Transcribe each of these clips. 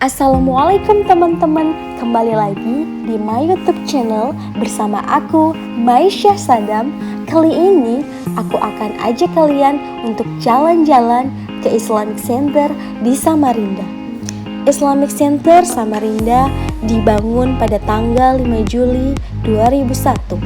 Assalamualaikum teman-teman, kembali lagi di my YouTube channel bersama aku, Maisyah Sadam. Kali ini aku akan ajak kalian untuk jalan-jalan ke Islamic Center di Samarinda. Islamic Center Samarinda dibangun pada tanggal 5 Juli 2001.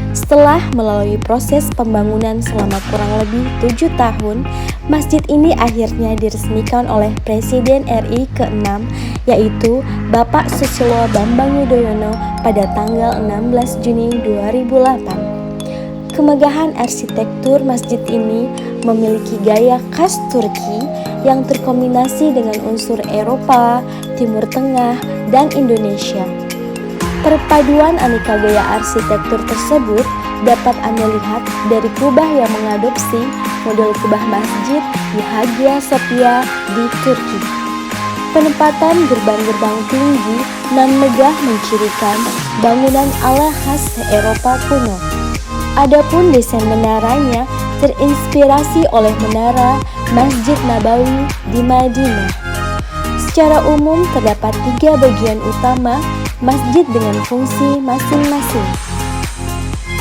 Setelah melalui proses pembangunan selama kurang lebih 7 tahun, masjid ini akhirnya diresmikan oleh Presiden RI ke-6, yaitu Bapak Susilo Bambang Yudhoyono pada tanggal 16 Juni 2008. Kemegahan arsitektur masjid ini memiliki gaya khas Turki yang terkombinasi dengan unsur Eropa, Timur Tengah, dan Indonesia. Perpaduan aneka gaya arsitektur tersebut dapat Anda lihat dari kubah yang mengadopsi model kubah masjid di Hagia Sophia di Turki. Penempatan gerbang-gerbang tinggi nan megah mencirikan bangunan ala khas Eropa kuno. Adapun desain menaranya terinspirasi oleh menara Masjid Nabawi di Madinah. Secara umum terdapat 3 bagian utama masjid dengan fungsi masing-masing.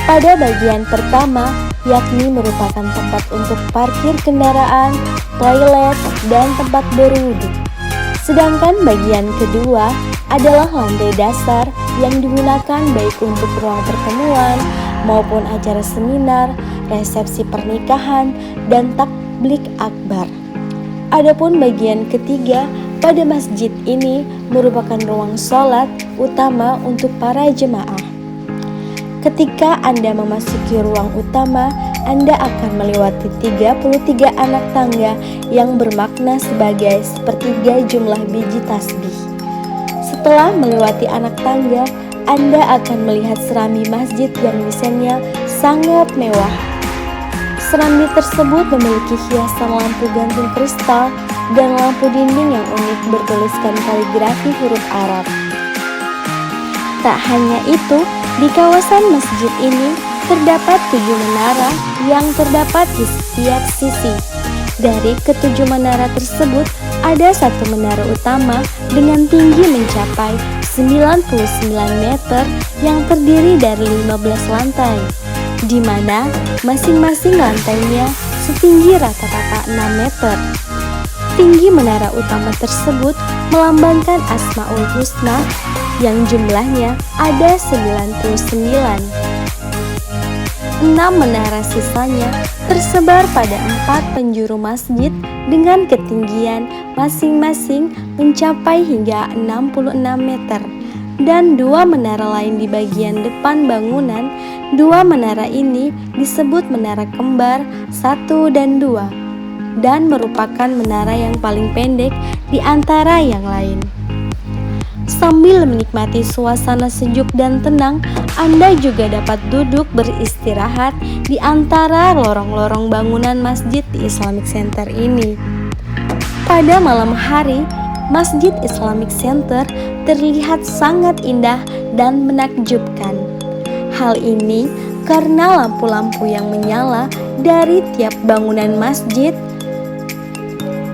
Pada bagian pertama, yakni merupakan tempat untuk parkir kendaraan, toilet, dan tempat berwudu. Sedangkan bagian kedua adalah lantai dasar yang digunakan baik untuk ruang pertemuan maupun acara seminar, resepsi pernikahan, dan takbik akbar. Adapun bagian ketiga pada masjid ini merupakan ruang sholat utama untuk para jemaah. Ketika Anda memasuki ruang utama, Anda akan melewati 33 anak tangga yang bermakna sebagai sepertiga jumlah biji tasbih. Setelah melewati anak tangga, Anda akan melihat serambi masjid yang desainnya sangat mewah. Serambi tersebut memiliki hiasan lampu gantung kristal dan lampu dinding yang unik bertuliskan kaligrafi huruf Arab. Tak hanya itu, di kawasan masjid ini terdapat 7 menara yang terdapat di setiap sisi. Dari ke-7 menara tersebut, ada 1 menara utama dengan tinggi mencapai 99 meter yang terdiri dari 15 lantai, di mana masing-masing lantainya setinggi rata-rata 6 meter. Tinggi menara utama tersebut melambangkan Asmaul Husna yang jumlahnya ada 99. 6 menara sisanya tersebar pada 4 penjuru masjid dengan ketinggian masing-masing mencapai hingga 66 meter. Dan 2 menara lain di bagian depan bangunan. 2 menara ini disebut menara kembar 1 dan 2 dan merupakan menara yang paling pendek di antara yang lain. Sambil menikmati suasana sejuk dan tenang, Anda juga dapat duduk beristirahat di antara lorong-lorong bangunan masjid di Islamic Center ini. Pada malam hari, Masjid Islamic Center terlihat sangat indah dan menakjubkan. Hal ini karena lampu-lampu yang menyala dari tiap bangunan masjid.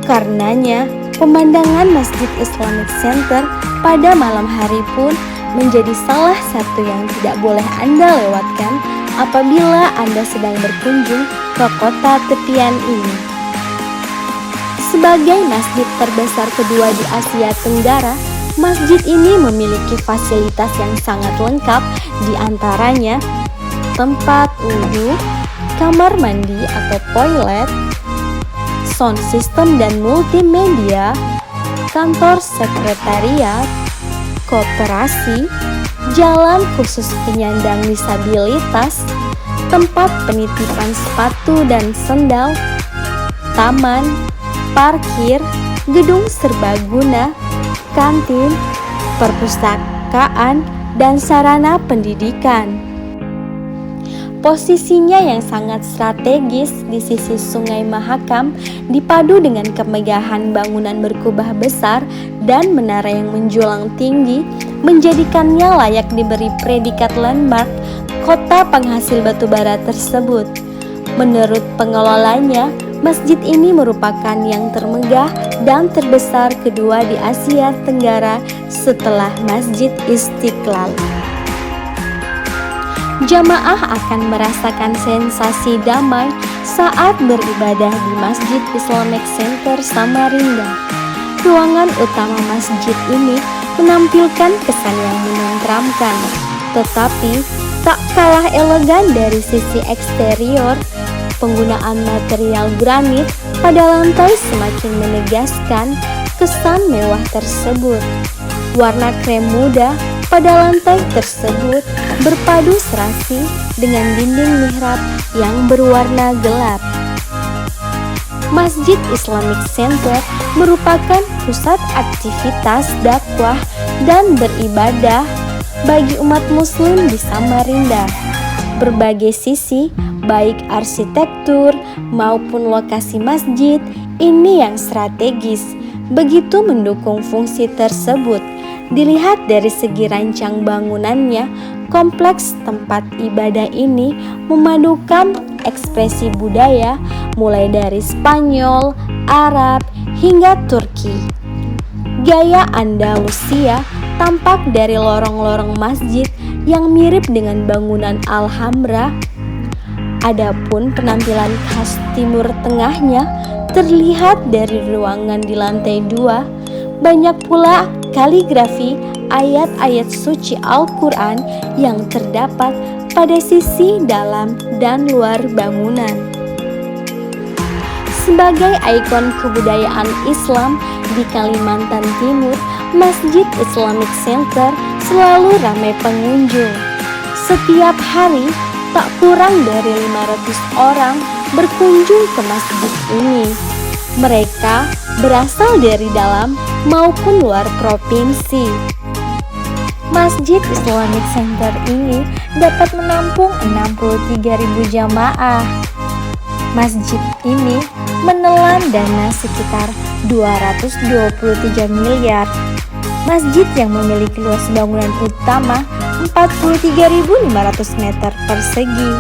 Karenanya, pemandangan Masjid Islamic Center pada malam hari pun menjadi salah satu yang tidak boleh Anda lewatkan apabila Anda sedang berkunjung ke kota tepian ini. Sebagai masjid terbesar kedua di Asia Tenggara, masjid ini memiliki fasilitas yang sangat lengkap, di antaranya tempat wudhu, kamar mandi atau toilet, sound system dan multimedia, kantor sekretariat, koperasi, jalan khusus penyandang disabilitas, tempat penitipan sepatu dan sendal, taman, parkir, gedung serbaguna, kantin, perpustakaan, dan sarana pendidikan. Posisinya yang sangat strategis di sisi Sungai Mahakam dipadu dengan kemegahan bangunan berkubah besar dan menara yang menjulang tinggi menjadikannya layak diberi predikat landmark kota penghasil batubara tersebut. Menurut pengelolanya, Masjid ini merupakan yang termegah dan terbesar kedua di Asia Tenggara setelah Masjid Istiqlal. Jamaah akan merasakan sensasi damai saat beribadah di Masjid Islamic Center Samarinda. Ruangan utama masjid ini menampilkan kesan yang menenteramkan, tetapi tak kalah elegan dari sisi eksterior. Penggunaan material granit pada lantai semakin menegaskan kesan mewah tersebut. Warna krem muda pada lantai tersebut berpadu serasi dengan dinding mihrab yang berwarna gelap. Masjid Islamic Center merupakan pusat aktivitas dakwah dan beribadah bagi umat muslim di Samarinda. Berbagai sisi, baik arsitektur maupun lokasi masjid ini yang strategis, begitu mendukung fungsi tersebut. Dilihat dari segi rancang bangunannya, kompleks tempat ibadah ini memadukan ekspresi budaya mulai dari Spanyol, Arab, hingga Turki. Gaya Andalusia tampak dari lorong-lorong masjid yang mirip dengan bangunan Alhambra. Adapun penampilan khas Timur Tengahnya terlihat dari ruangan di lantai 2. Banyak pula kaligrafi ayat-ayat suci Al-Quran yang terdapat pada sisi dalam dan luar bangunan. Sebagai ikon kebudayaan Islam di Kalimantan Timur, Masjid Islamic Center selalu ramai pengunjung. Setiap hari, tak kurang dari 500 orang berkunjung ke masjid ini. Mereka berasal dari dalam maupun luar provinsi. Masjid Islamic Center ini dapat menampung 63.000 jamaah. Masjid ini menelan dana sekitar 223 miliar. Masjid yang memiliki luas bangunan utama 43.500 meter persegi.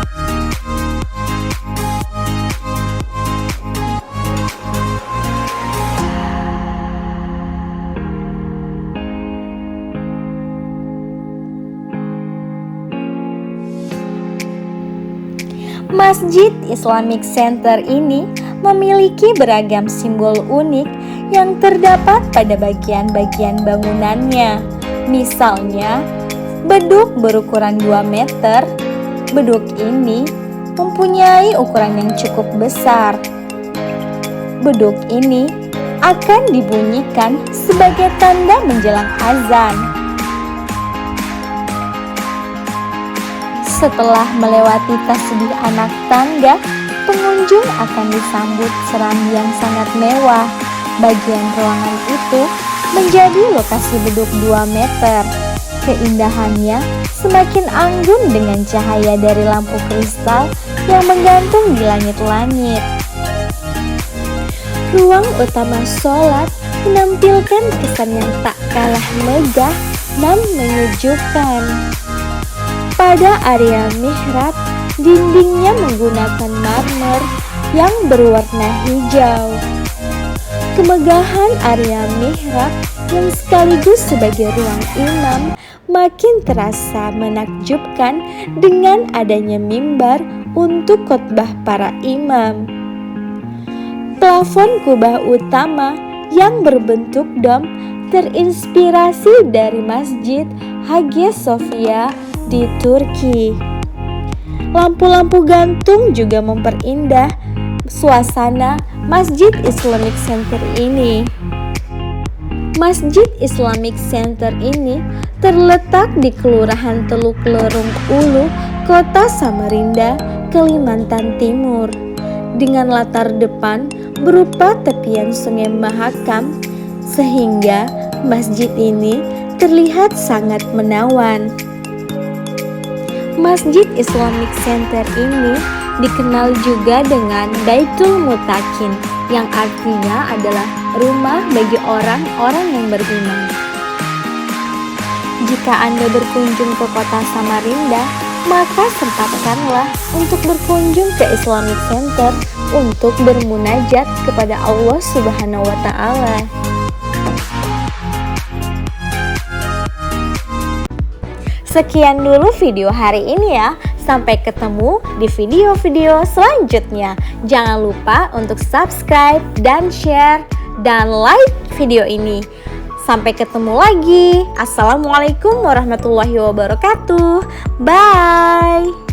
Masjid Islamic Center ini memiliki beragam simbol unik yang terdapat pada bagian-bagian bangunannya. Misalnya, beduk berukuran 2 meter. Beduk ini mempunyai ukuran yang cukup besar. Beduk ini akan dibunyikan sebagai tanda menjelang azan. Setelah melewati tasbih anak tangga, pengunjung akan disambut serambi yang sangat mewah. Bagian ruangan itu menjadi lokasi beduk 2 meter. Keindahannya semakin anggun dengan cahaya dari lampu kristal yang menggantung di langit-langit. Ruang utama sholat menampilkan kesan yang tak kalah megah dan menyejukkan. Pada area mihrab, dindingnya menggunakan marmer yang berwarna hijau. Kemegahan area mihrab yang sekaligus sebagai ruang imam makin terasa menakjubkan dengan adanya mimbar untuk khotbah para imam. Plafon kubah utama yang berbentuk dom terinspirasi dari Masjid Hagia Sophia di Turki. Lampu-lampu gantung juga memperindah suasana Masjid Islamic Center ini. Masjid Islamic Center ini terletak di Kelurahan Teluk Lerung Ulu, Kota Samarinda, Kalimantan Timur, dengan latar depan berupa tepian Sungai Mahakam, sehingga masjid ini terlihat sangat menawan. Masjid Islamic Center ini dikenal juga dengan Baitul Mutakin, yang artinya adalah rumah bagi orang-orang yang beriman. Jika Anda berkunjung ke kota Samarinda, maka sempatkanlah untuk berkunjung ke Islamic Center untuk bermunajat kepada Allah Subhanahu wa Ta'ala. Sekian dulu video hari ini ya. Sampai ketemu di video-video selanjutnya. Jangan lupa untuk subscribe dan share dan like video ini. Sampai ketemu lagi. Assalamualaikum warahmatullahi wabarakatuh. Bye.